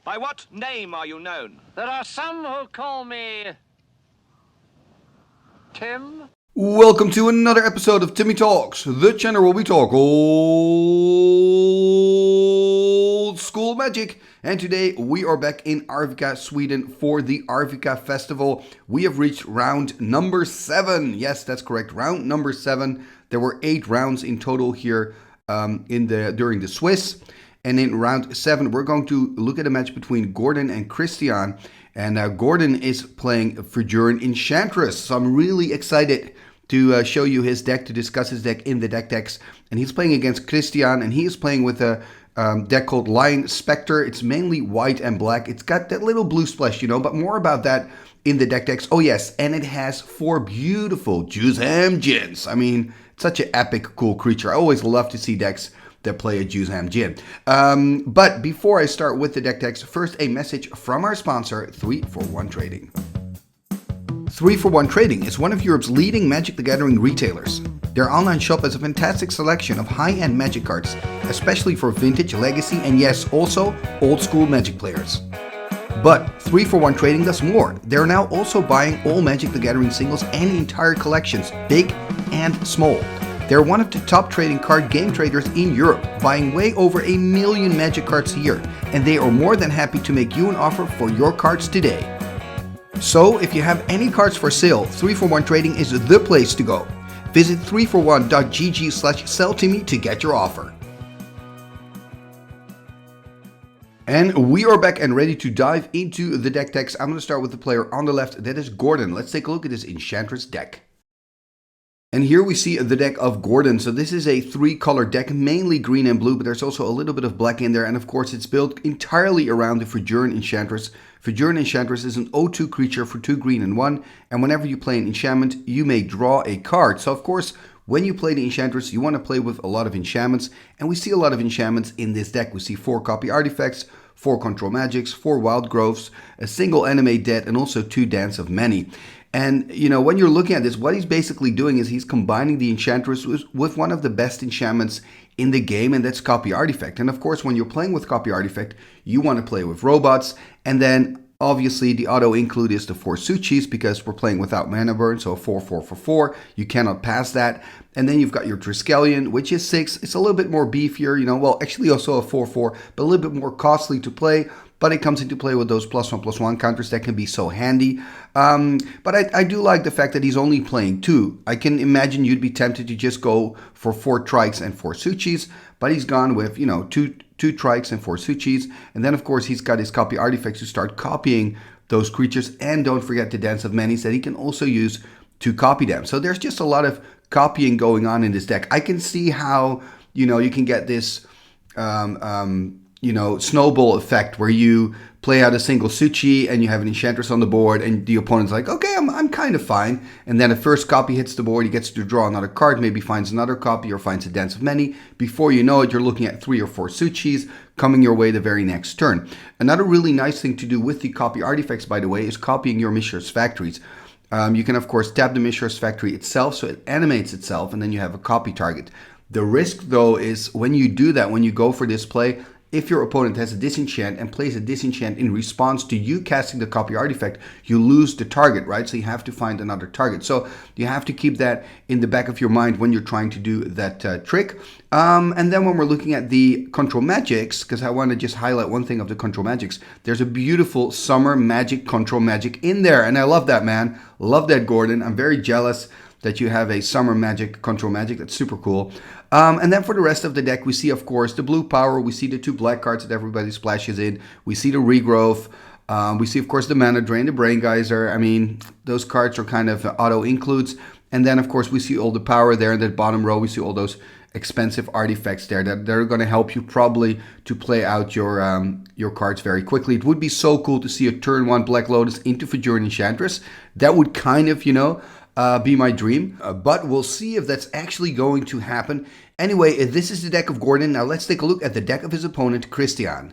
By what name are you known? There are some who call me Tim. Welcome to another episode of Timmy Talks, the channel where we talk old school magic. And today we are back in Arvika, Sweden for the Arvika festival. We have reached round number 7. Yes, that's correct, round number 7. There were 8 rounds in total here during the Swiss. And in round 7, we're going to look at a match between Gordon and Kristian. And Gordon is playing Verduran Enchantress. So I'm really excited to show you his deck, to discuss his deck in the deck text. And he's playing against Kristian, and he is playing with a deck called Lion Specter. It's mainly white and black. It's got that little blue splash, but more about that in the deck text. Oh yes, and it has 4 beautiful Juice-Ham Djinns. I mean, such an epic, cool creature. I always love to see decks that play a Juice-Ham Djinn. But before I start with the deck text, first a message from our sponsor, 3for1 Trading. 3for1 Trading is one of Europe's leading Magic the Gathering retailers. Their online shop has a fantastic selection of high-end Magic cards, especially for vintage, legacy, and yes, also old-school Magic players. But 3for1 Trading does more. They're now also buying all Magic the Gathering singles and entire collections, big and small. They're one of the top trading card game traders in Europe, buying way over 1 million Magic cards a year, and they are more than happy to make you an offer for your cards today. So, if you have any cards for sale, 3for1 Trading is the place to go. Visit 3for1.gg/selltimmy to get your offer. And we are back and ready to dive into the deck text. I'm going to start with the player on the left, that is Gordon. Let's take a look at this Enchantress deck. And here we see the deck of Gordon. So this is a 3-color deck, mainly green and blue, but there's also a little bit of black in there. And of course, it's built entirely around the Verduran Enchantress. Verduran Enchantress is an 0/2 creature for 2 green and 1. And whenever you play an enchantment, you may draw a card. So of course, when you play the Enchantress, you want to play with a lot of enchantments. And we see a lot of enchantments in this deck. We see 4 copy artifacts, 4 control magics, 4 wild growths, a single animate dead, and also 2 dance of many. And, when you're looking at this, what he's basically doing is he's combining the Enchantress with one of the best enchantments in the game, and that's Copy Artifact. And of course, when you're playing with Copy Artifact, you want to play with robots. And then, obviously, the auto include is the 4 Suchis, because we're playing without mana burn, so 4/4 for 4. You cannot pass that. And then you've got your Triskelion, which is 6. It's a little bit more beefier, well, actually also a 4/4, but a little bit more costly to play. But it comes into play with those +1/+1 counters that can be so handy. But I do like the fact that he's only playing 2. I can imagine you'd be tempted to just go for 4 Trikes and 4 Suchis, but he's gone with, 2 Trikes and 4 Suchis. And then, of course, he's got his copy artifacts to start copying those creatures. And don't forget the Dance of Many that he can also use to copy them. So there's just a lot of copying going on in this deck. I can see how, you can get this snowball effect where you play out a single Suchi and you have an Enchantress on the board and the opponent's like, okay, I'm kind of fine. And then a first copy hits the board, he gets to draw another card, maybe finds another copy or finds a Dance of Many. Before you know it, you're looking at 3 or 4 Suchis coming your way the very next turn. Another really nice thing to do with the copy artifacts, by the way, is copying your Mishra's Factories. You can, of course, tap the Mishra's Factory itself, so it animates itself, and then you have a copy target. The risk, though, is when you do that, when you go for this play, if your opponent has a disenchant and plays a disenchant in response to you casting the copy artifact, you lose the target, right? So you have to find another target. So you have to keep that in the back of your mind when you're trying to do that trick. And then when we're looking at the control magics, because I want to just highlight one thing of the control magics, there's a beautiful summer magic control magic in there. And I love that, man. Love that, Gordon. I'm very jealous that you have a summer magic control magic. That's super cool. And then for the rest of the deck, we see, of course, the blue power. We see the 2 black cards that everybody splashes in. We see the regrowth. We see, of course, the mana drain, the brain geyser. I mean, those cards are kind of auto includes. And then, of course, we see all the power there in that bottom row. We see all those expensive artifacts there that they're going to help you probably to play out your cards very quickly. It would be so cool to see a turn 1 Black Lotus into Verduran Enchantress. That would kind of, be my dream, but we'll see if that's actually going to happen. Anyway, this is the deck of Gordon. Now let's take a look at the deck of his opponent, Kristian.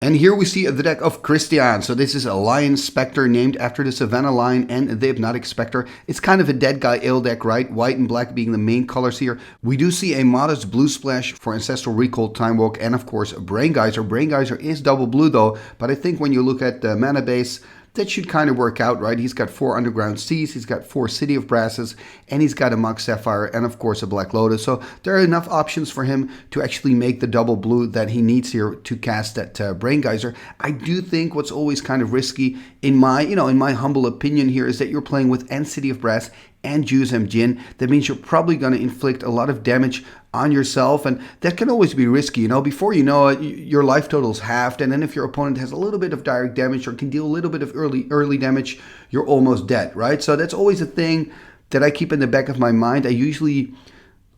And here we see the deck of Kristian. So this is a Lion Specter named after the Savannah Lion and the Hypnotic Specter. It's kind of a dead guy ill deck, right? White and black being the main colors here. We do see a modest blue splash for Ancestral Recall, Time Walk, and of course Brain Geyser. Brain Geyser is double blue though, but I think when you look at the mana base, that should kind of work out, right? He's got 4 Underground Seas, he's got 4 City of Brasses, and he's got a Mox Sapphire, and of course a Black Lotus. So there are enough options for him to actually make the double blue that he needs here to cast that Brain Geyser. I do think what's always kind of risky, in my humble opinion here, is that you're playing with and City of Brass and Jusem Jin. That means you're probably going to inflict a lot of damage on yourself, and that can always be risky. Before you know it, your life total's halved, and then if your opponent has a little bit of direct damage or can deal a little bit of early damage, you're almost dead, right? So that's always a thing that I keep in the back of my mind. I usually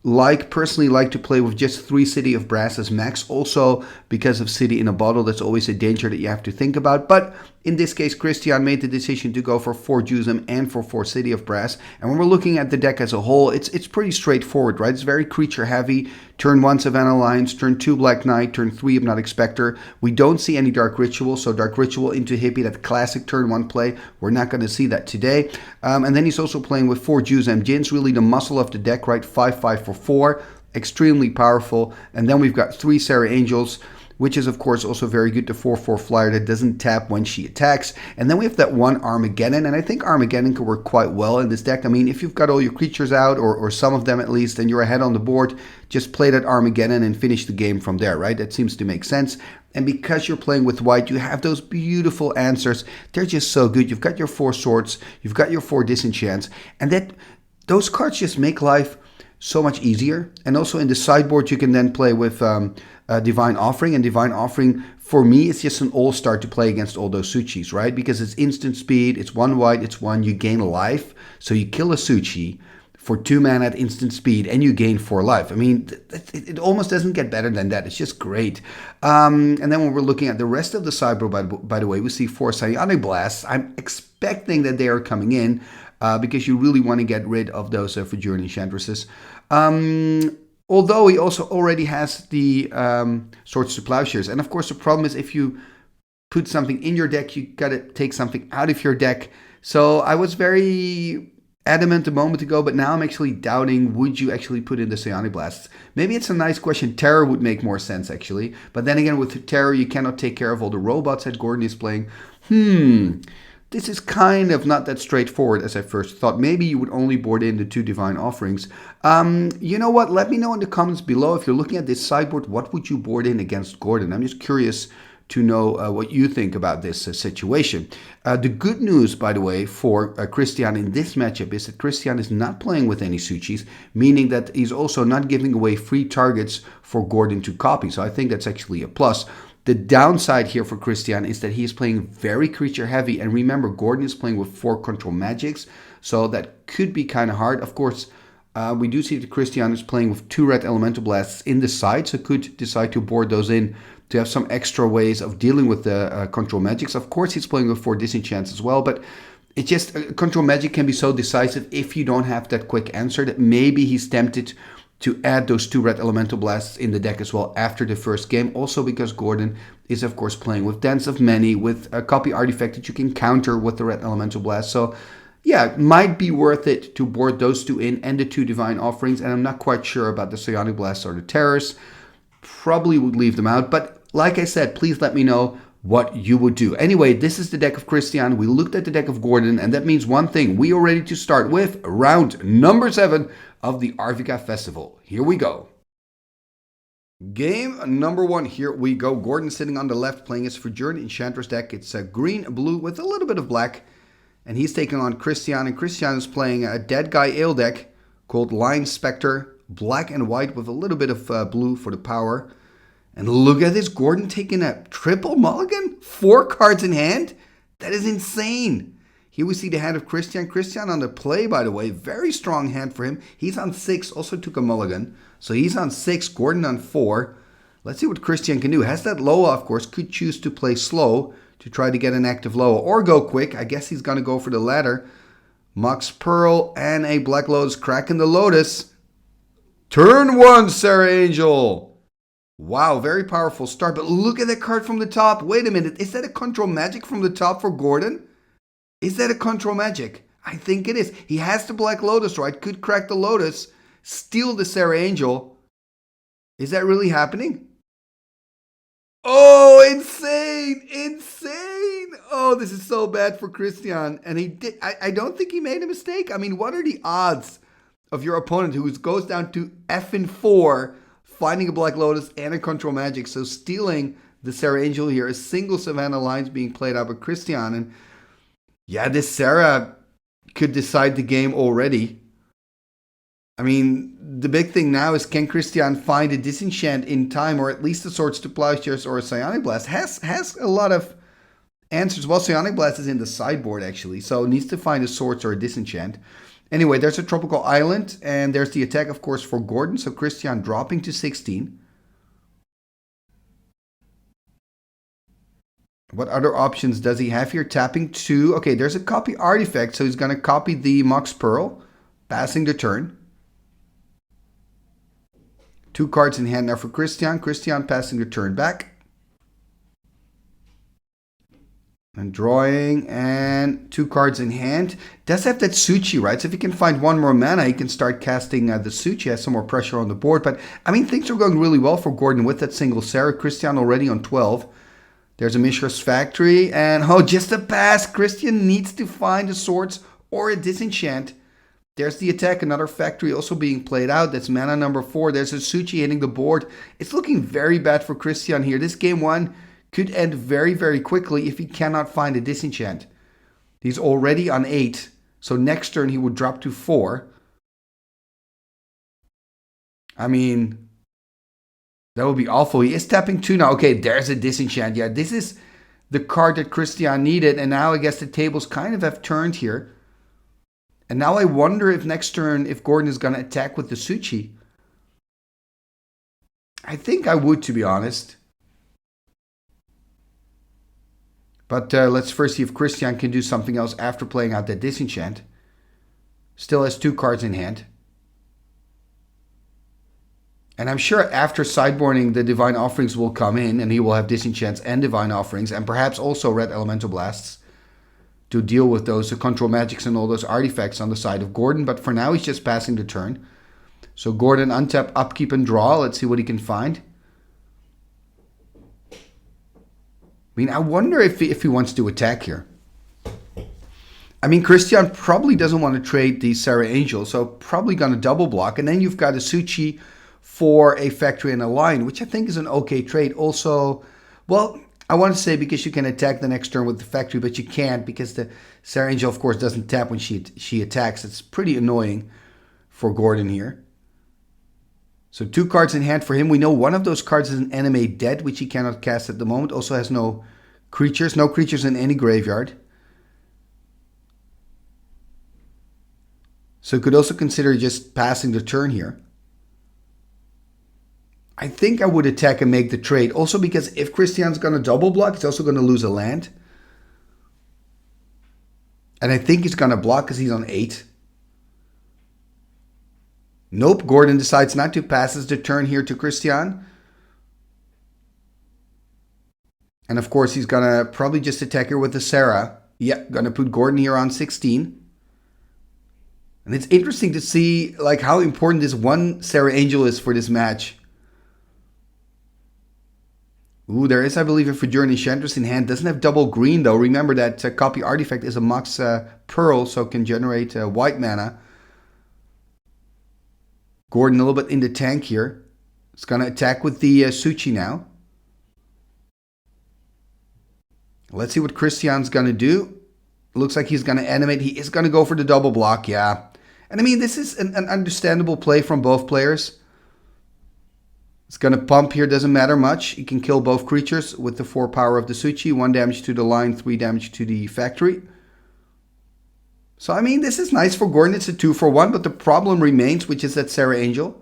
personally like to play with just 3 City of Brasses max, also because of City in a Bottle. That's always a danger that you have to think about. But in this case, Kristian made the decision to go for 4 Jusem and for 4 City of Brass. And when we're looking at the deck as a whole, it's pretty straightforward, right? It's very creature heavy. Turn 1 Savannah Lions, turn 2 Black Knight, turn 3 Hypnotic Specter. We don't see any Dark Ritual, so Dark Ritual into Hippie, that classic turn 1 play. We're not going to see that today. And then he's also playing with 4 Jusem Jins, really the muscle of the deck, right? 5/5 for 4, extremely powerful. And then we've got 3 Sarah Angels, which is of course also very good, the 4/4 flyer that doesn't tap when she attacks. And then we have that 1 Armageddon, and I think Armageddon can work quite well in this deck. I mean, if you've got all your creatures out, or some of them at least, and you're ahead on the board, just play that Armageddon and finish the game from there, right? That seems to make sense. And because you're playing with white, you have those beautiful answers. They're just so good. You've got your 4 Swords, you've got your 4 Disenchants, and those cards just make life so much easier. And also in the sideboard, you can then play with Divine Offering. And Divine Offering, for me, is just an all-star to play against all those Suchis, right? Because it's instant speed, it's 1 white, it's 1, you gain life. So you kill a Suchi for 2 mana at instant speed, and you gain 4 life. I mean, it almost doesn't get better than that. It's just great. And then when we're looking at the rest of the sideboard, by the way, we see 4 Psionic Blasts. I'm expecting that they are coming in, because you really want to get rid of those Verduran Enchantresses. Although he also already has the Swords to Plowshares. And of course, the problem is if you put something in your deck, you got to take something out of your deck. So I was very adamant a moment ago, but now I'm actually doubting, would you actually put in the Psionic Blasts? Maybe it's a nice question. Terror would make more sense, actually. But then again, with Terror, you cannot take care of all the robots that Gordon is playing. This is kind of not that straightforward as I first thought. Maybe you would only board in the 2 Divine Offerings. You know what? Let me know in the comments below, if you're looking at this sideboard, what would you board in against Gordon? I'm just curious to know what you think about this situation. The good news, by the way, for Kristian in this matchup is that Kristian is not playing with any Suchis, meaning that he's also not giving away free targets for Gordon to copy. So I think that's actually a plus. The downside here for Kristian is that he's playing very creature heavy. And remember, Gordon is playing with 4 control magics. So that could be kind of hard. Of course, we do see that Kristian is playing with 2 Red Elemental Blasts in the side. So could decide to board those in to have some extra ways of dealing with the control magics. Of course, he's playing with 4 Disenchants as well. But it just, control magic can be so decisive if you don't have that quick answer that maybe he's tempted to add those 2 Red Elemental Blasts in the deck as well after the first game. Also because Gordon is of course playing with Dance of Many, with a copy artifact that you can counter with the Red Elemental Blast. So yeah, it might be worth it to board those 2 in and the 2 Divine Offerings. And I'm not quite sure about the Psionic Blasts or the Terrors. Probably would leave them out. But like I said, please let me know what you would do. Anyway, this is the deck of Kristian. We looked at the deck of Gordon, and that means one thing. We are ready to start with round number 7 of the Arvika Festival. Here we go. Game number 1, here we go. Gordon sitting on the left playing his Verduran Enchantress deck. It's a green-blue with a little bit of black. And he's taking on Kristian. And Kristian is playing a Dead Guy Ale deck called Lion Specter. Black and white with a little bit of blue for the power. And look at this, Gordon taking a triple mulligan? 4 cards in hand? That is insane. Here we see the hand of Kristian. Kristian on the play, by the way. Very strong hand for him. He's on 6, also took a mulligan. So he's on 6, Gordon on 4. Let's see what Kristian can do. Has that Loa, of course. Could choose to play slow to try to get an active Loa. Or go quick. I guess he's going to go for the latter. Mox Pearl and a Black Lotus cracking the Lotus. Turn 1, Sarah Angel. Wow, very powerful start. But look at that card from the top. Wait a minute. Is that a control magic from the top for Gordon? Is that a control magic? I think it is. He has the Black Lotus, right? Could crack the Lotus, steal the Sarah Angel. Is that really happening? Oh, insane! Insane! Oh, this is so bad for Kristian. And he did. I don't think he made a mistake. I mean, what are the odds of your opponent who goes down to effing 4, finding a Black Lotus and a control magic? So stealing the Sarah Angel here, a single Savannah Lines being played out by Kristian. And yeah, this Sarah could decide the game already. I mean, the big thing now is, can Kristian find a disenchant in time, or at least a Swords to Plowshares or a Psionic Blast? Has a lot of answers. Well, Psionic Blast is in the sideboard, actually, so needs to find a Swords or a disenchant. Anyway, there's a Tropical Island, and there's the attack, of course, for Gordon. So Kristian dropping to 16. What other options does he have here? Tapping 2. Okay, there's a copy artifact, so he's going to copy the Mox Pearl, passing the turn. 2 cards in hand now for Kristian. Kristian passing the turn back. And drawing, and 2 cards in hand. Does have that Suchi, right? So if he can find 1 more mana, he can start casting the Suchi, has some more pressure on the board. But, I mean, things are going really well for Gordon with that single Sarah. Kristian already on 12. There's a Mishra's Factory, and oh, just a pass. Kristian needs to find a Swords or a Disenchant. There's the attack, another Factory also being played out. That's mana number 4. There's a Suchi hitting the board. It's looking very bad for Kristian here. This game 1 could end very, very quickly if he cannot find a Disenchant. He's already on 8, so next turn he would drop to 4. I mean, that would be awful. He is tapping 2 now. Okay, there's a Disenchant. Yeah, this is the card that Kristian needed. And now I guess the tables kind of have turned here. And now I wonder if next turn, if Gordon is going to attack with the Suchi. I think I would, to be honest. But let's first see if Kristian can do something else after playing out that Disenchant. Still has 2 cards in hand. And I'm sure after sideboarding, the Divine Offerings will come in, and he will have Disenchants and Divine Offerings, and perhaps also Red Elemental Blasts to deal with those Control Magics and all those artifacts on the side of Gordon. But for now, he's just passing the turn. So Gordon untap, upkeep, and draw. Let's see what he can find. I mean, I wonder if he wants to attack here. I mean, Kristian probably doesn't want to trade the Sarah Angel, so probably going to double block. And then you've got a Suchi for a Factory and a Line, which I think is an okay trade. Also, well, I want to say because you can attack the next turn with the Factory, but you can't because the Sarah Angel, of course, doesn't tap when she attacks. It's pretty annoying for Gordon here. So 2 cards in hand for him. We know one of those cards is an Animate Dead, which he cannot cast at the moment. Also has no creatures in any graveyard. So could also consider just passing the turn here. I think I would attack and make the trade. Also because if Kristian's going to double block, he's also going to lose a land. And I think he's going to block because he's on 8. Nope, Gordon decides not to, passes the turn here to Kristian. And of course, he's going to probably just attack here with the Sarah. Yeah, going to put Gordon here on 16. And it's interesting to see like how important this one Sarah Angel is for this match. Ooh, there is, I believe, a Verduran Enchantress in hand. Doesn't have double green, though. Remember that copy artifact is a Mox Pearl, so can generate white mana. Gordon a little bit in the tank here. He's going to attack with the Suchi now. Let's see what Kristian's going to do. Looks like he's going to animate. He is going to go for the double block, yeah. And I mean, this is an understandable play from both players. It's going to pump here, doesn't matter much. He can kill both creatures with the 4 power of the Suchi. 1 damage to the line, 3 damage to the Factory. So, I mean, this is nice for Gordon. It's a 2-for-1, but the problem remains, which is that Sarah Angel.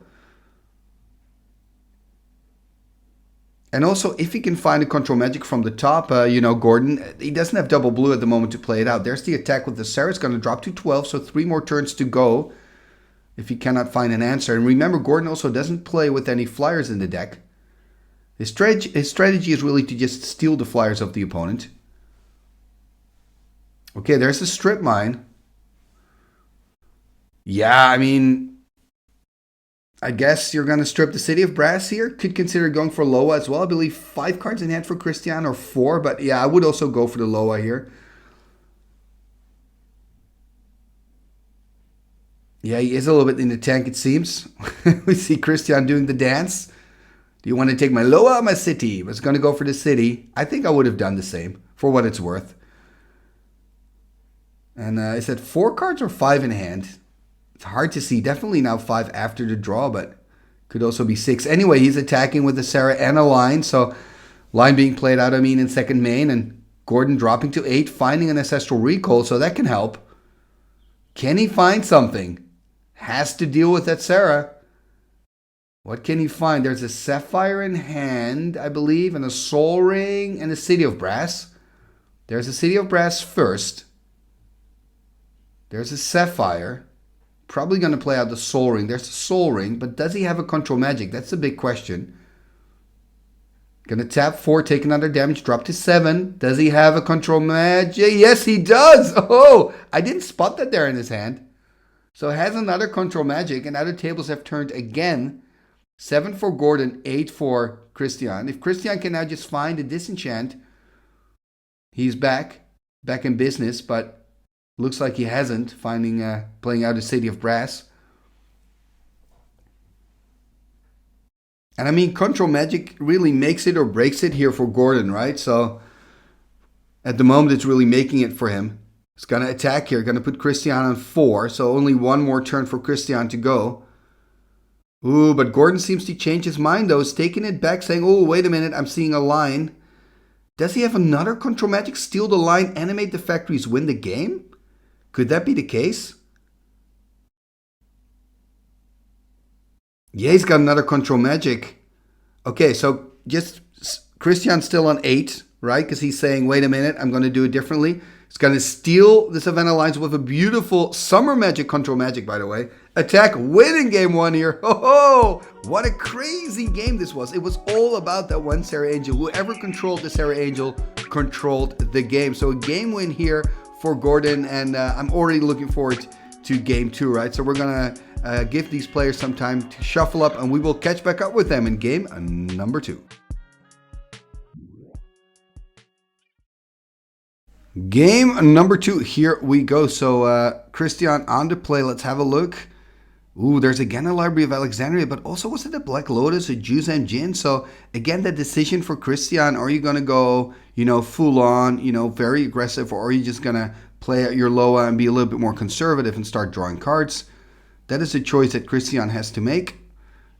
And also, if he can find a Control Magic from the top, Gordon, he doesn't have double blue at the moment to play it out. There's the attack with the Sarah. It's going to drop to 12, so 3 more turns to go if he cannot find an answer. And remember, Gordon also doesn't play with any flyers in the deck. His strategy is really to just steal the flyers of the opponent. Okay, there's a strip mine. Yeah, I mean, I guess you're going to strip the City of Brass here. Could consider going for Loa as well. I believe 5 cards in hand for Kristian or 4. But yeah, I would also go for the Loa here. Yeah, he is a little bit in the tank, it seems. We see Kristian doing the dance. Do you want to take my Loa or my City? I was going to go for the City. I think I would have done the same, for what it's worth. And is that 4 cards or 5 in hand? It's hard to see. Definitely now 5 after the draw, but could also be 6. Anyway, he's attacking with a Sarah and a line. So line being played out, I mean, in second main. And Gordon dropping to 8, finding an Ancestral Recall. So that can help. Can he find something? Has to deal with that Sarah. What can he find? There's a Sapphire in hand, I believe, and a Soul Ring and a City of Brass. There's a City of Brass first. There's a Sapphire. Probably going to play out the Soul Ring. There's a Soul Ring, but does he have a Control Magic? That's the big question. Going to tap 4, take another damage, drop to 7. Does he have a Control Magic? Yes, he does! Oh, I didn't spot that there in his hand. So it has another Control Magic, and now the tables have turned again. 7 for Gordon, 8 for Kristian. If Kristian can now just find a disenchant, he's back in business, but looks like he hasn't, playing out a City of Brass. And I mean, Control Magic really makes it or breaks it here for Gordon, right? So at the moment, it's really making it for him. He's going to attack here, going to put Kristian on 4, so only one more turn for Kristian to go. Ooh, but Gordon seems to change his mind, though. He's taking it back, saying, oh, wait a minute, I'm seeing a line. Does he have another Control Magic? Steal the line, animate the factories, win the game? Could that be the case? Yeah, he's got another Control Magic. Okay, so just Kristian's still on 8, right? Because he's saying, wait a minute, I'm going to do it differently. He's going to steal the Savannah lines with a beautiful Summer Magic Control Magic, by the way. Attack, win in game 1 here. Oh, what a crazy game this was. It was all about that one Sarah Angel. Whoever controlled the Sarah Angel controlled the game. So a game win here for Gordon, and I'm already looking forward to game 2, right? So we're going to give these players some time to shuffle up, and we will catch back up with them in game number 2. Game number 2, here we go. So Kristian on the play, let's have a look. Ooh, there's again a Library of Alexandria, but also was it a Black Lotus, a Juice and Gin? So again, the decision for Kristian, are you going to go, full on, very aggressive, or are you just going to play at your Loa and be a little bit more conservative and start drawing cards? That is a choice that Kristian has to make.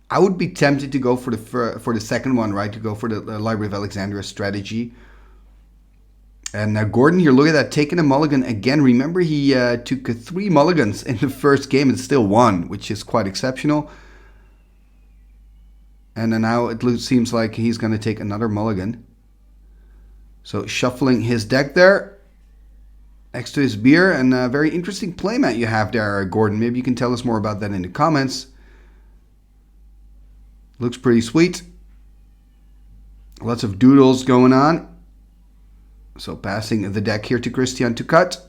I would be tempted to go for the second one, right? To go for the Library of Alexandria strategy. And Gordon here, look at that, taking a mulligan again. Remember, he took 3 mulligans in the first game and still won, which is quite exceptional. And then now it seems like he's going to take another mulligan. So shuffling his deck there next to his beer. And a very interesting playmat you have there, Gordon. Maybe you can tell us more about that in the comments. Looks pretty sweet. Lots of doodles going on. So passing the deck here to Kristian to cut.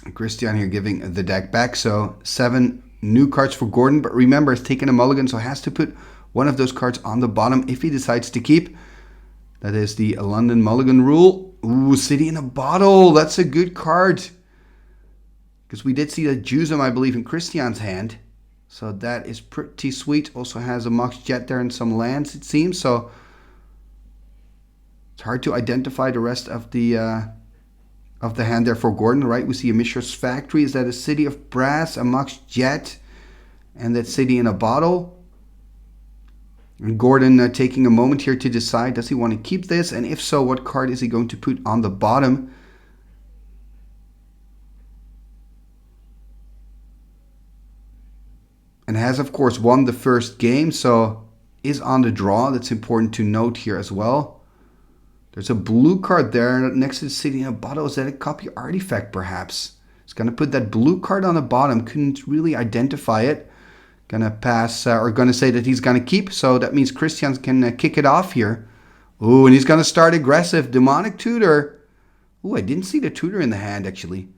Kristian here giving the deck back. So 7 new cards for Gordon. But remember, he's taking a mulligan, so has to put one of those cards on the bottom if he decides to keep. That is the London mulligan rule. Ooh, City in a Bottle. That's a good card. Because we did see that Jusum, I believe, in Kristian's hand. So that is pretty sweet. Also has a Mox Jet there and some lands, it seems. So it's hard to identify the rest of the hand there for Gordon, right? We see a Mishra's Factory. Is that a City of Brass, a Mox Jet, and that City in a Bottle? And Gordon taking a moment here to decide, does he want to keep this? And if so, what card is he going to put on the bottom? And has, of course, won the first game, so is on the draw. That's important to note here as well. There's a blue card there next to the City in a Bottle. Is that a copy artifact, perhaps? It's going to put that blue card on the bottom. Couldn't really identify it. Gonna pass, or gonna say that he's gonna keep. So that means Kristian can kick it off here. Ooh, and he's gonna start aggressive. Demonic Tutor. Ooh, I didn't see the Tutor in the hand, actually.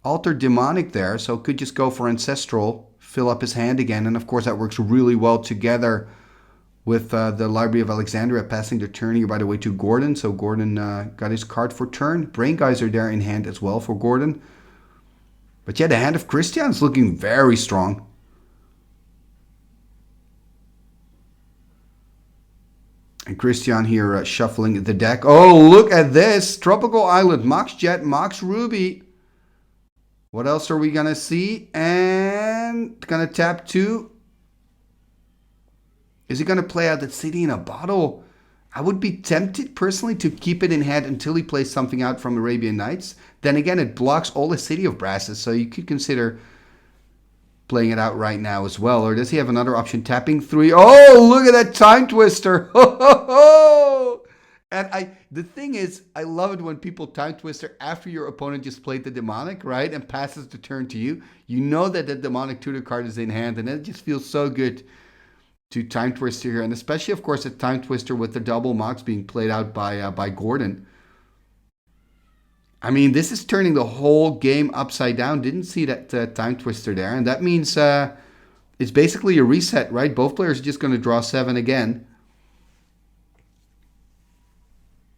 Alter Demonic there, so could just go for Ancestral, fill up his hand again, and of course that works really well together with the Library of Alexandria passing the turn here, by the way, to Gordon. So Gordon got his card for turn. Brain Geyser there in hand as well for Gordon. But yeah, the hand of Kristian is looking very strong. And Kristian here shuffling the deck. Oh, look at this. Tropical Island, Mox Jet, Mox Ruby. What else are we going to see? And going to tap 2. Is he going to play out that City in a Bottle? I would be tempted personally to keep it in hand until he plays something out from Arabian Nights. Then again, it blocks all the City of Brasses, so you could consider playing it out right now as well. Or does he have another option? Tapping 3. Oh, look at that Time Twister. And the thing is, I love it when people Time Twister after your opponent just played the Demonic, right? And passes the turn to you. You know that the Demonic Tutor card is in hand, and it just feels so good to Time Twister here. And especially, of course, a Time Twister with the double Mox being played out by Gordon. I mean, this is turning the whole game upside down. Didn't see that Time Twister there. And that means it's basically a reset, right? Both players are just going to draw 7 again.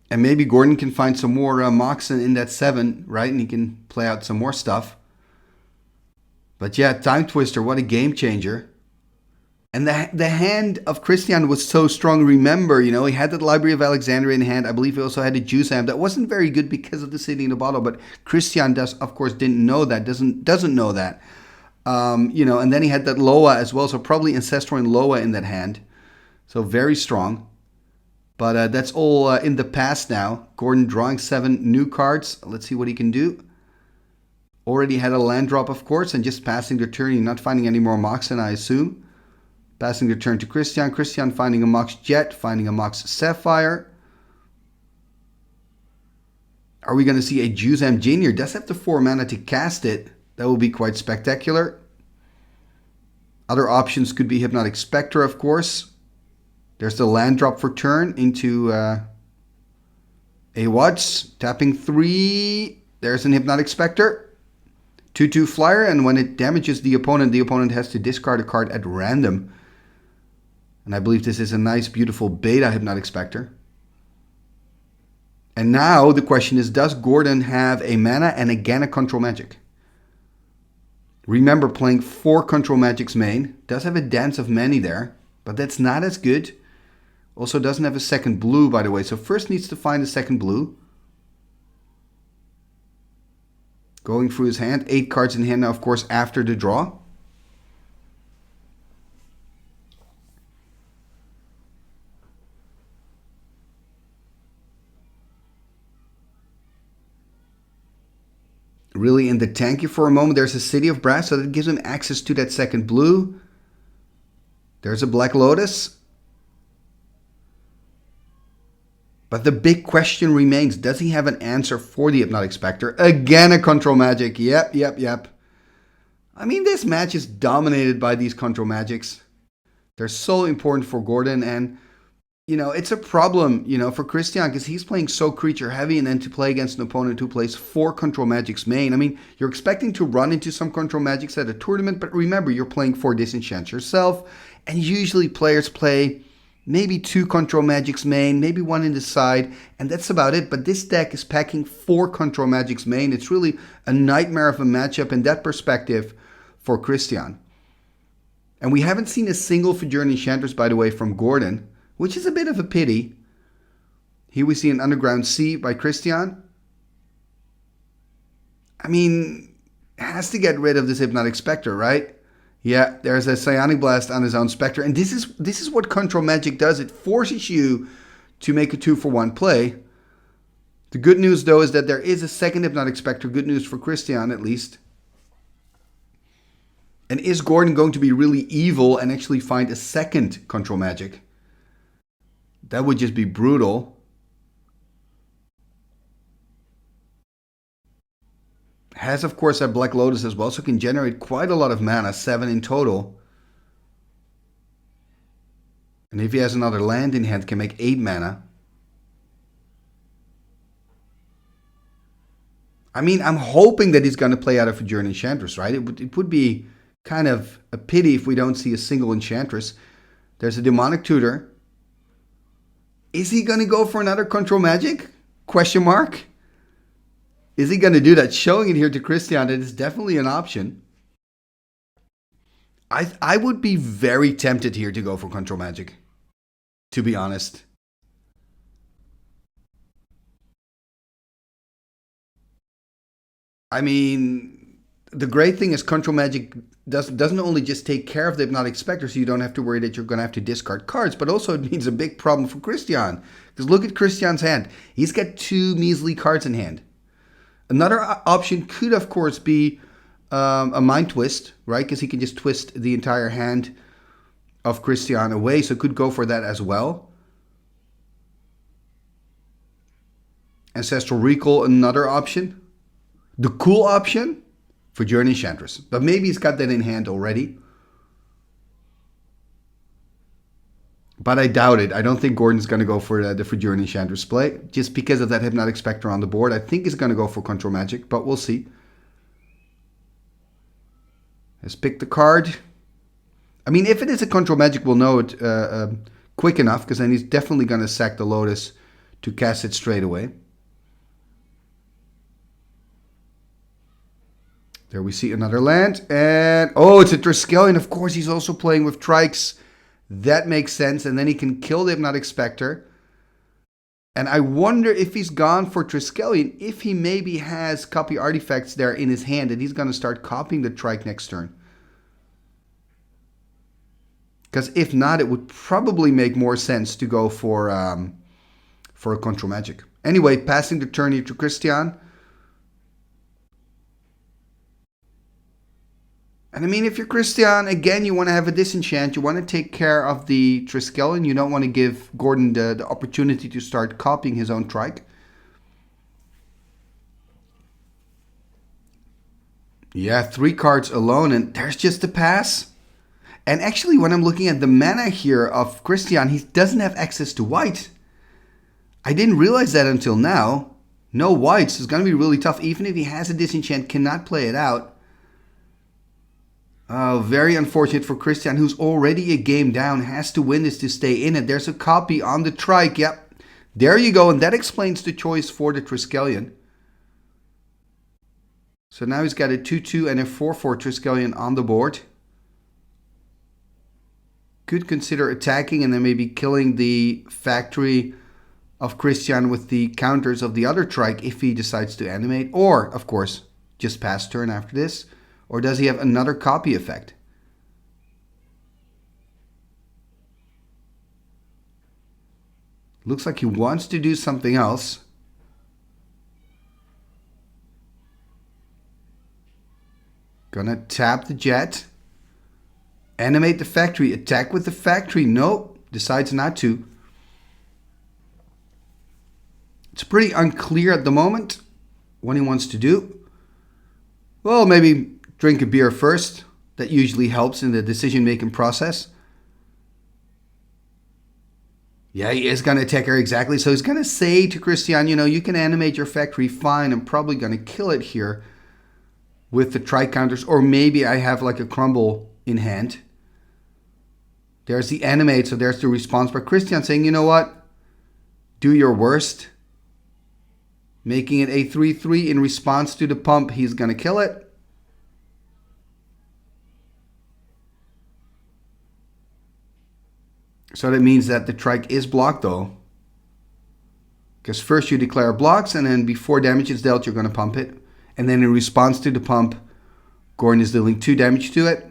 And maybe Gordon can find some more Moxen in that 7, right? And he can play out some more stuff. But yeah, Time Twister, what a game changer. And the hand of Kristian was so strong. Remember, you know, he had the Library of Alexandria in hand. I believe he also had a Juice Amp. That wasn't very good because of the City in the Bottle. But Kristian does, of course, didn't know that. Doesn't know that. You know, and then he had that Loa as well. So probably Ancestral and Loa in that hand. So very strong. But that's all in the past now. Gordon drawing 7 new cards. Let's see what he can do. Already had a land drop, of course, and just passing the turn. He's not finding any more Moxen, I assume. Passing the turn to Kristian. Kristian finding a Mox Jet, finding a Mox Sapphire. Are we going to see a Juzam Junior? Does have the 4 mana to cast it. That will be quite spectacular. Other options could be Hypnotic Specter, of course. There's the land drop for turn into a Watts. Tapping 3. There's an Hypnotic Specter. 2/2 flyer, and when it damages the opponent has to discard a card at random. And I believe this is a nice, beautiful beta Hypnotic Specter. And now the question is, does Gordon have a mana and again a Control Magic? Remember, playing 4 Control Magics main. Does have a Dance of Many there, but that's not as good. Also doesn't have a second blue, by the way. So first needs to find a second blue. Going through his hand. 8 cards in hand now, of course, after the draw. Really in the tanky for a moment. There's a City of Brass, so that gives him access to that second blue. There's a Black Lotus. But the big question remains, does he have an answer for the Hypnotic Specter? Again, a Control Magic. Yep. I mean, this match is dominated by these Control Magics. They're so important for Gordon, and, you know, it's a problem, you know, for Kristian, because he's playing so creature heavy, and then to play against an opponent who plays 4 Control Magics main. I mean, you're expecting to run into some Control Magics at a tournament, but remember, you're playing 4 Disenchants yourself, and usually players play maybe 2 Control Magics main, maybe 1 in the side, and that's about it. But this deck is packing 4 Control Magics main. It's really a nightmare of a matchup in that perspective for Kristian. And we haven't seen a single Verduran Enchantress, by the way, from Gordon, which is a bit of a pity. Here we see an Underground Sea by Kristian. I mean, has to get rid of this Hypnotic Specter, right? Yeah, there's a Psionic Blast on his own Spectre. And this is what Control Magic does. It forces you to make a 2-for-1 play. The good news, though, is that there is a second Hypnotic Spectre. Good news for Kristian, at least. And is Gordon going to be really evil and actually find a second Control Magic? That would just be brutal. Has, of course, a Black Lotus as well, so can generate quite a lot of mana, 7 in total. And if he has another land in hand, can make 8 mana. I mean, I'm hoping that he's going to play out of Verduran Enchantress, right? It would be kind of a pity if we don't see a single Enchantress. There's a Demonic Tutor. Is he going to go for another Control Magic? Question mark. Is he going to do that? Showing it here to Kristian, that is definitely an option. I would be very tempted here to go for Control Magic, to be honest. I mean, the great thing is Control Magic doesn't only just take care of the Hypnotic Specter, so you don't have to worry that you're going to have to discard cards, but also it means a big problem for Kristian. Because look at Kristian's hand. He's got 2 measly cards in hand. Another option could, of course, be a Mind Twist, right? Because he can just twist the entire hand of Kristian away, so could go for that as well. Ancestral Recall, another option. The cool option for Verduran Enchantress. But maybe he's got that in hand already. But I doubt it. I don't think Gordon's going to go for the Verduran Enchantress play. Just because of that Hypnotic Specter on the board. I think he's going to go for Control Magic. But we'll see. Let's pick the card. I mean, if it is a Control Magic, we'll know it quick enough. Because then he's definitely going to sack the Lotus to cast it straight away. There we see another land. And, oh, it's a Triskelion. Of course, he's also playing with Trikes. That makes sense. And then he can kill the Hypnotic Specter. And I wonder if he's gone for Triskelion, if he maybe has copy artifacts there in his hand, and he's going to start copying the Trike next turn. Because if not, it would probably make more sense to go for a Control Magic. Anyway, passing the turn here to Kristian. And I mean, if you're Kristian, again, you want to have a disenchant. You want to take care of the Triskelion. You don't want to give Gordon the opportunity to start copying his own Trike. Yeah, 3 cards alone, and there's just a pass. And actually, when I'm looking at the mana here of Kristian, he doesn't have access to white. I didn't realize that until now. No whites is going to be really tough. Even if he has a disenchant, cannot play it out. Oh, very unfortunate for Kristian, who's already a game down, has to win this to stay in it. There's a copy on the Trike. Yep, there you go. And that explains the choice for the Triskelion. So now he's got a 2-2 and a 4-4 Triskelion on the board. Could consider attacking and then maybe killing the factory of Kristian with the counters of the other Trike if he decides to animate. Or, of course, just pass turn after this. Or does he have another copy effect? Looks like he wants to do something else. Gonna tap the jet. Animate the factory. Attack with the factory. Nope. Decides not to. It's pretty unclear at the moment what he wants to do. Well, maybe drink a beer first. That usually helps in the decision-making process. Yeah, he is going to attack her exactly. So he's going to say to Kristian, you know, you can animate your factory fine. I'm probably going to kill it here with the Trike counters. Or maybe I have like a crumble in hand. There's the animate, so there's the response. But Kristian saying, you know what? Do your worst. Making it a 3-3 in response to the pump. He's going to kill it. So that means that the Trike is blocked though. Because first you declare blocks and then before damage is dealt you're going to pump it. And then in response to the pump, Gordon is dealing 2 damage to it.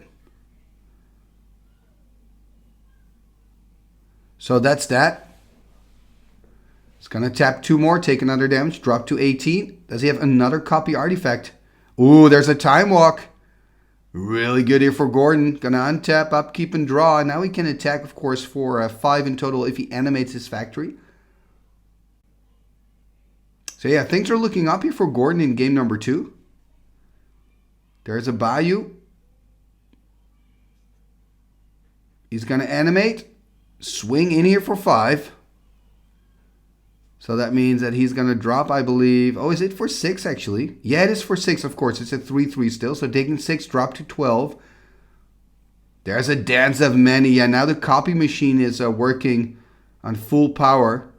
So that's that. It's going to tap 2 more, take another damage, drop to 18. Does he have another copy artifact? Ooh, there's a Time Walk. Really good here for Gordon. Gonna untap, upkeep, and draw. Now he can attack, of course, for 5 in total if he animates his factory. So yeah, things are looking up here for Gordon in game number 2. There's a Bayou. He's gonna animate. swing in here for 5. So that means that he's going to drop, I believe. Oh, is it for 6 actually? Yeah, it is for 6, of course. It's a 3-3 still. So taking 6, drop to 12. There's a dance of many. Yeah, now the copy machine is working on full power.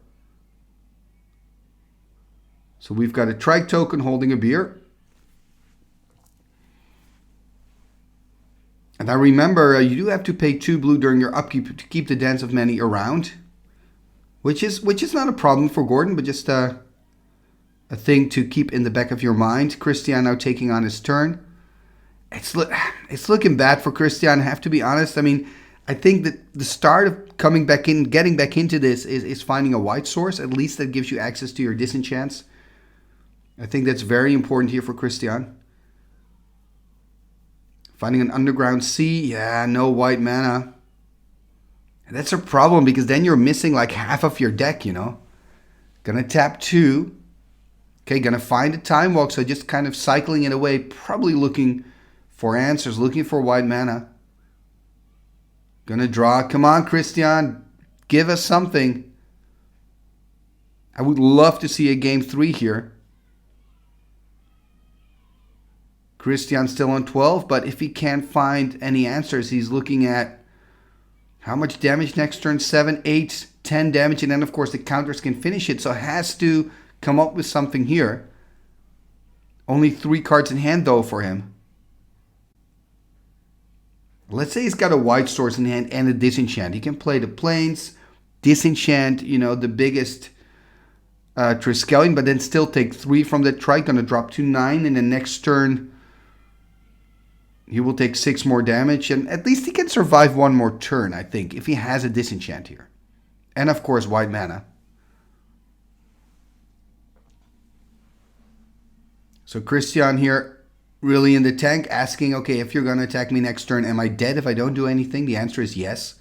So we've got a trike token holding a beer. And now remember, you do have to pay 2 blue during your upkeep to keep the dance of many around. Which is not a problem for Gordon, but just a thing to keep in the back of your mind. Kristian now taking on his turn. It's looking bad for Kristian, I have to be honest. I mean, I think that the start of coming back in, getting back into this is finding a white source. At least that gives you access to your disenchants. I think that's very important here for Kristian. Finding an underground sea. Yeah, no white mana. And that's a problem because then you're missing like half of your deck, you know. Gonna tap 2. Okay, gonna find a time walk. So just kind of cycling it away. Probably looking for answers. Looking for white mana. Gonna draw. Come on, Kristian. Give us something. I would love to see a game 3 here. Kristian still on 12. But if he can't find any answers, he's looking at how much damage next turn? 7, 8, 10 damage. And then, of course, the counters can finish it. So has to come up with something here. Only 3 cards in hand, though, for him. Let's say he's got a white source in hand and a disenchant. He can play the plains, disenchant, you know, the biggest Triskelion, but then still take 3 from the trike. Gonna drop to 9. And the next turn, he will take 6 more damage, and at least he can survive 1 more turn, I think, if he has a disenchant here. And, of course, white mana. So Kristian here really in the tank, asking, okay, if you're going to attack me next turn, am I dead if I don't do anything? The answer is yes.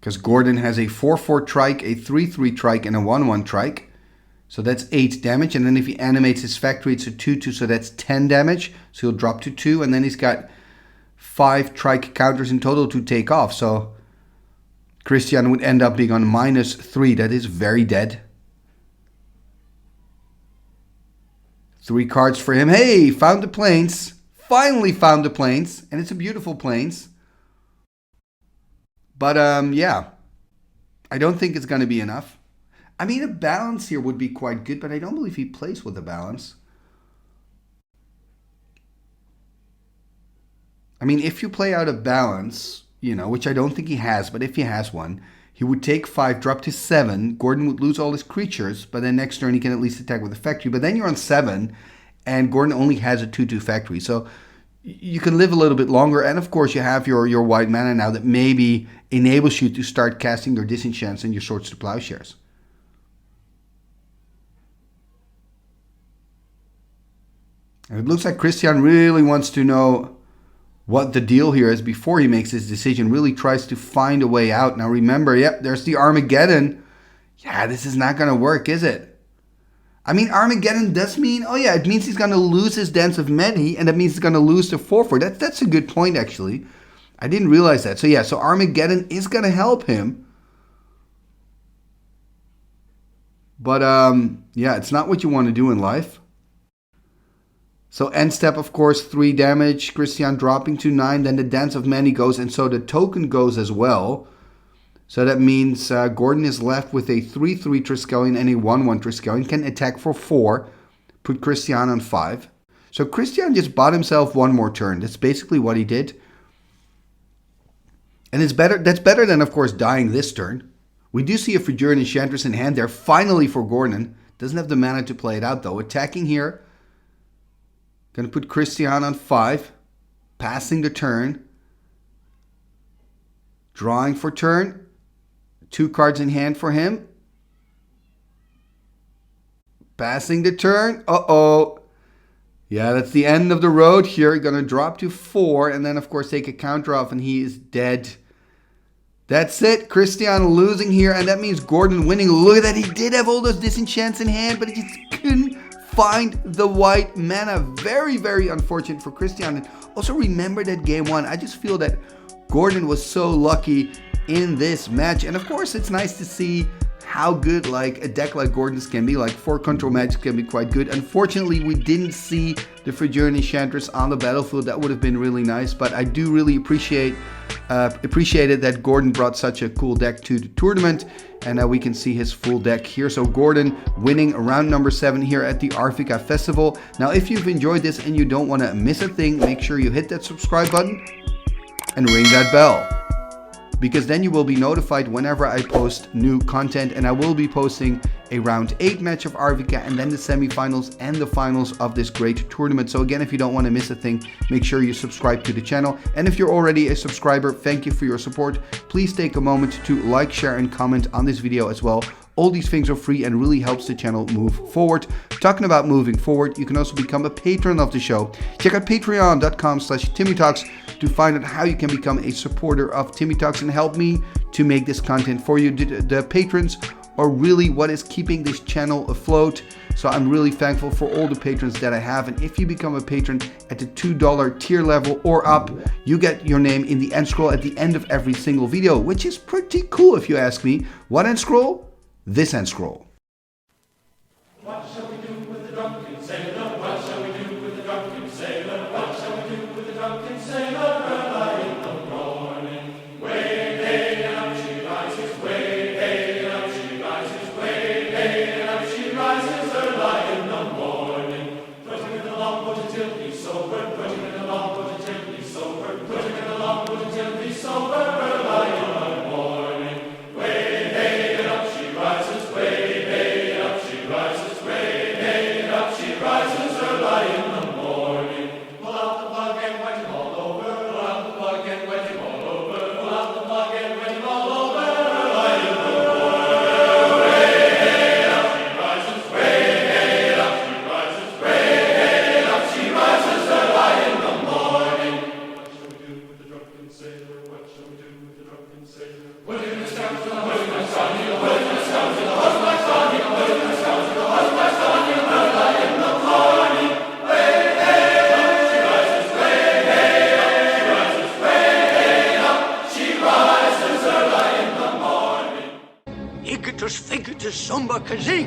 Because Gordon has a 4-4 trike, a 3-3 trike, and a 1-1 trike. So that's 8 damage, and then if he animates his factory, it's a 2-2, so that's 10 damage. So he'll drop to 2, and then he's got 5 trike counters in total to take off. So Kristian would end up being on -3. That is very dead. 3 cards for him. Hey, found the plains. Finally found the plains, and it's a beautiful plains. But yeah, I don't think it's going to be enough. I mean, a balance here would be quite good, but I don't believe he plays with a balance. I mean, if you play out a balance, you know, which I don't think he has, but if he has one, he would take 5, drop to 7. Gordon would lose all his creatures, but then next turn he can at least attack with a factory. But then you're on 7, and Gordon only has a 2-2 factory. So you can live a little bit longer, and of course you have your white mana now that maybe enables you to start casting your disenchants and your swords to plowshares. And it looks like Kristian really wants to know what the deal here is before he makes his decision. Really tries to find a way out. Now remember, yep, there's the Armageddon. Yeah, this is not going to work, is it? I mean, Armageddon does mean, oh yeah, it means he's going to lose his Dance of Many, and that means he's going to lose the 4-4. That's a good point, actually. I didn't realize that. So yeah, so Armageddon is going to help him. But yeah, it's not what you want to do in life. So end step, of course, 3 damage. Kristian dropping to 9. Then the Dance of Many goes, and so the token goes as well. So that means Gordon is left with a 3-3 Triskelion and a 1-1 Triskelion. Can attack for 4. Put Kristian on 5. So Kristian just bought himself 1 more turn. That's basically what he did. And it's better. That's better than, of course, dying this turn. We do see a Verduran Enchantress in hand there, finally for Gordon. Doesn't have the mana to play it out, though. Attacking here. Going to put Kristian on 5. Passing the turn. Drawing for turn. 2 cards in hand for him. Passing the turn. Uh-oh. Yeah, that's the end of the road here. Going to drop to 4. And then, of course, take a counter off. And he is dead. That's it. Kristian losing here. And that means Gordon winning. Look at that. He did have all those disenchants in hand. But he just couldn't find the white mana. Very, very unfortunate for Kristian. Also remember that game 1. I just feel that Gordon was so lucky in this match. And of course, it's nice to see how good like a deck like Gordon's can be. Like 4 control matches can be quite good. Unfortunately, we didn't see the Verduran Enchantress on the battlefield. That would have been really nice. But I do really appreciated that Gordon brought such a cool deck to the tournament. And we can see his full deck here. So Gordon winning round number 7 here at the Arvika Festival. Now, if you've enjoyed this and you don't want to miss a thing, make sure you hit that subscribe button and ring that bell, because then you will be notified whenever I post new content. And I will be posting a round 8 match of Arvika and then the semifinals and the finals of this great tournament. So again, if you don't want to miss a thing, make sure you subscribe to the channel. And if you're already a subscriber, thank you for your support. Please take a moment to like, share and comment on this video as well. All these things are free and really helps the channel move forward. Talking about moving forward, you can also become a patron of the show. Check out patreon.com/TimmyTalks to find out how you can become a supporter of Timmy Talks and help me to make this content for you. The patrons are really what is keeping this channel afloat. So I'm really thankful for all the patrons that I have. And if you become a patron at the $2 tier level or up, you get your name in the end scroll at the end of every single video, which is pretty cool if you ask me. What end scroll? This end scroll. What shall we do with the drunken sailor? What shall we do with the drunken sailor? What shall we do with the drunken sailor? Early in the morning, way hey and up she rises, way hey and up she rises, way hey and up she rises. Early in the morning, putting in the longboat until he's sober, putting in the longboat until he's sober, putting in the longboat until he's sober. Early in the morning, way hey and up she rises, way hey and up she rises, way hey and up she rises. Early in the morning, pull out the plug and wet him all over, pull out the plug and wet him all over, pull out the plug and wet him all over. Early in the morning, way hey and up she rises, way hey and up she rises, way hey and up she rises. Early in the morning. What shall we do with the drunken sailor? What shall we do with the drunken sailor? Put in the scout to the husband's son, put in the scout to the husband's son, put in the scout to the husband's son. Early in the morning, way hey up she rises, way hey up she rises, way hey up she rises. Early in the morning. Icketus, ficketus, sumba, kazee.